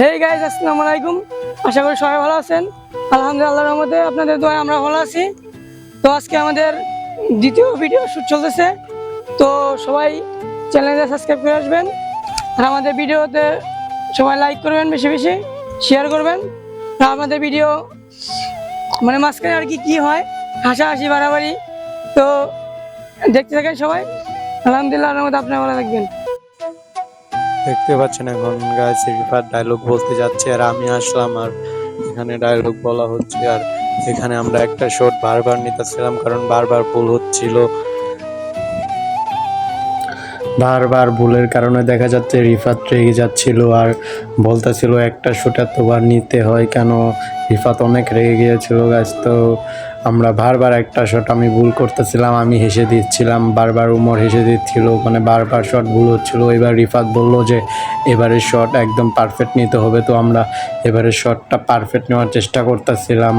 Hey guys, আসসালামু আলাইকুম। আশা করি সবাই ভালো আছেন। আলহামদুলিল্লাহ, আল্লাহর রহমতে আপনাদের দোয়ায় আমরা ভালো আছি। তো আজকে আমাদের দ্বিতীয় ভিডিও শুট চলতেছে। তো সবাই চ্যানেলটা সাবস্ক্রাইব করে আসবেন, আর আমাদের ভিডিওতে সবাই লাইক করবেন, বেশি বেশি শেয়ার করবেন। আর আমাদের ভিডিও মানে মাঝখানে আর কি হয়, হাসাহাসি বাড়াবাড়ি। তো দেখতে থাকেন সবাই। আলহামদুলিল্লাহ, আল্লাহর রহমতে আপনারা ভালো থাকবেন। দেখতে পাচ্ছেন এখন গাইস রিফাত ডায়লগ বলতে যাচ্ছে আর আমি আসলাম আর এখানে ডায়লগ বলা হচ্ছে। আর এখানে আমরা একটা শট বারবার নিতেছিলাম কারণ বারবার ভুল হচ্ছিল। বারবার ভুলের কারণে দেখা যাচ্ছে রিফাত রেগে যাচ্ছিল আর বলতেছিল একটা শট এতবার নিতে হয় কেন। রিফাত অনেক রেগে গিয়েছিল গাইস। তো আমরা বারবার একটা শট আমি ভুল করতেছিলাম, আমি হেসে দিচ্ছিলাম, বারবার উমর হেসে দিচ্ছিল, মানে বারবার শট ভুল হচ্ছিল। এবার রিফাত বলল যে এবারের শট একদম পারফেক্ট নিতে হবে। তো আমরা এবারের শটটা পারফেক্ট নেওয়ার চেষ্টা করতেছিলাম।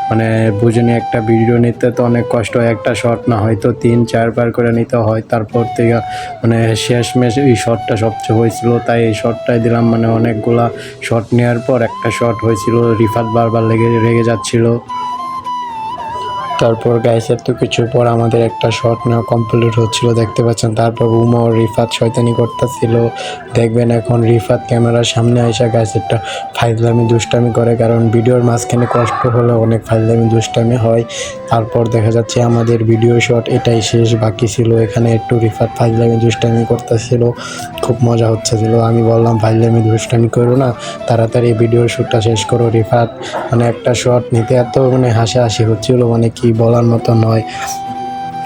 মানে বুঝিনি, একটা ভিডিও নিতে তো অনেক কষ্ট হয়, একটা শট না হয়তো 3-4 বার করে নিতে হয়। তারপর থেকে মানে শেষমেশ এই শটটা সবচেয়ে হয়েছিল, তাই এই শটটাই দিলাম। মানে অনেকগুলা শট নেওয়ার পর একটা শট হয়েছিল, রিফাত বারবার রেগে যাচ্ছিল। তারপর গাইসের তো কিছুর পর আমাদের একটা শট নেওয়া কমপ্লিট হচ্ছিল, দেখতে পাচ্ছেন। তারপর উমর রিফাত শয়তানি করতেছিল, দেখবেন এখন রিফাত ক্যামেরার সামনে আইসা গাইসেরটা ফাইজলামি দুষ্টামি করে, কারণ ভিডিওর মাঝখানে কষ্ট হলে অনেক ফাইজলামি দুষ্টামি হয়। তারপর দেখা যাচ্ছে আমাদের ভিডিও শট এটাই শেষ, বাকি ছিল এখানে একটু রিফাত ফাইজলামি দুষ্টামি করতেছিল, খুব মজা হচ্ছিল। আমি বললাম ফাইজলামি দুষ্টামি করো না, তাড়াতাড়ি ভিডিওর শ্যুটটা শেষ করো। রিফাত মানে একটা শট নিতে এত মানে হাসাহাসি হচ্ছিল, মানে কি বলার মতো নয়।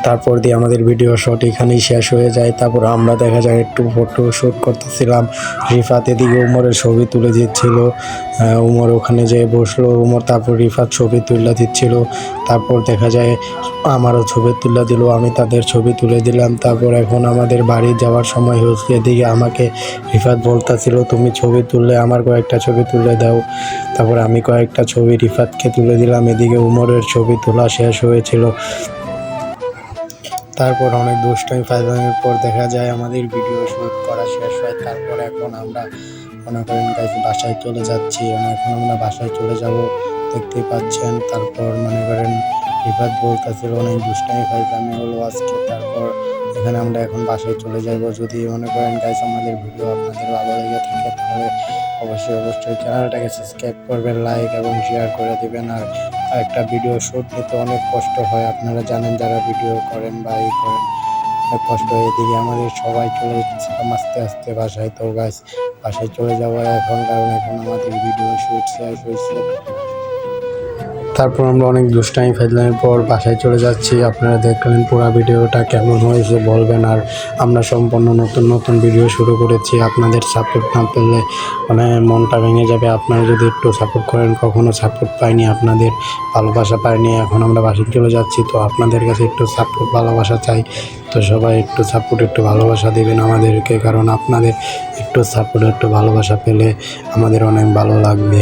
তারপর দিয়ে আমাদের ভিডিও শট এখানেই শেষ হয়ে যায়। তারপর আমরা দেখা যায় একটু ফটো শ্যুট করতেছিলাম। রিফাত এদিকে উমরের ছবি তুলে দিচ্ছিল, উমর ওখানে যেয়ে বসলো উমর, তারপর রিফাত ছবি তুলে দিচ্ছিল। তারপর দেখা যায় আমারও ছবি তুলে দিল, আমি তাদের ছবি তুলে দিলাম। তারপর এখন আমাদের বাড়ি যাওয়ার সময় হচ্ছে। এদিকে আমাকে রিফাত বলতেছিল তুমি ছবি তুললে আমার কয়েকটা ছবি তুলে দাও। তারপর আমি কয়েকটা ছবি রিফাতকে তুলে দিলাম। এদিকে উমরের ছবি তোলা শেষ হয়েছিল। তারপর অনেক দুষ্টামি ফাইজলামির পর দেখা যায় আমাদের ভিডিও শ্যুট করা শেষ হয়। তারপর এখন আমরা মনে করেন গাইস বাসায় চলে যাচ্ছি, এখন আমরা বাসায় চলে যাব, দেখতেই পাচ্ছেন। তারপর মনে করেন রিফাত বলতেছিল অনেক দুষ্টামি ফাইজলামি হলো আজকে। তারপর এখানে আমরা এখন বাসায় চলে যাব। যদি মনে করেন গাইস আমাদের ভিডিও আপনাদের ভালো লেগে থাকে তাহলে অবশ্যই চ্যানেলটাকে সাবস্ক্রাইব করবেন, লাইক এবং শেয়ার করে দিবেন। আর একটা ভিডিও শ্যুট নিতে অনেক কষ্ট হয়, আপনারা জানেন যারা ভিডিও করেন বা ই করেন, অনেক কষ্ট হয়। এদিকে আমাদের সবাই চলে যাচ্ছিলাম আস্তে আস্তে বাসায়। তো গাইস বাসায় চলে যাওয়া এখন, কারণ এখন আমাদের ভিডিও শ্যুট শেষ হয়েছে। তারপর আমরা অনেক দুষ্টামি ফাইজলামির পর বাসায় চলে যাচ্ছি। আপনারা দেখলেন পুরো ভিডিওটা কেমন হয়েছে বলবেন। আর আমরা সম্পূর্ণ নতুন ভিডিও শুরু করেছি, আপনাদের সাপোর্ট না পেলে মানে মনটা ভেঙে যাবে। আপনারা যদি একটু সাপোর্ট করেন, কখনো সাপোর্ট পাইনি, আপনাদের ভালোবাসা পাইনি, এখন আমরা বাসায় চলে যাচ্ছি। তো আপনাদের কাছে একটু সাপোর্ট ভালোবাসা চাই। তো সবাই একটু সাপোর্ট একটু ভালোবাসা দেবেন আমাদেরকে, কারণ আপনাদের একটু সাপোর্ট একটু ভালোবাসা পেলে আমাদের অনেক ভালো লাগবে।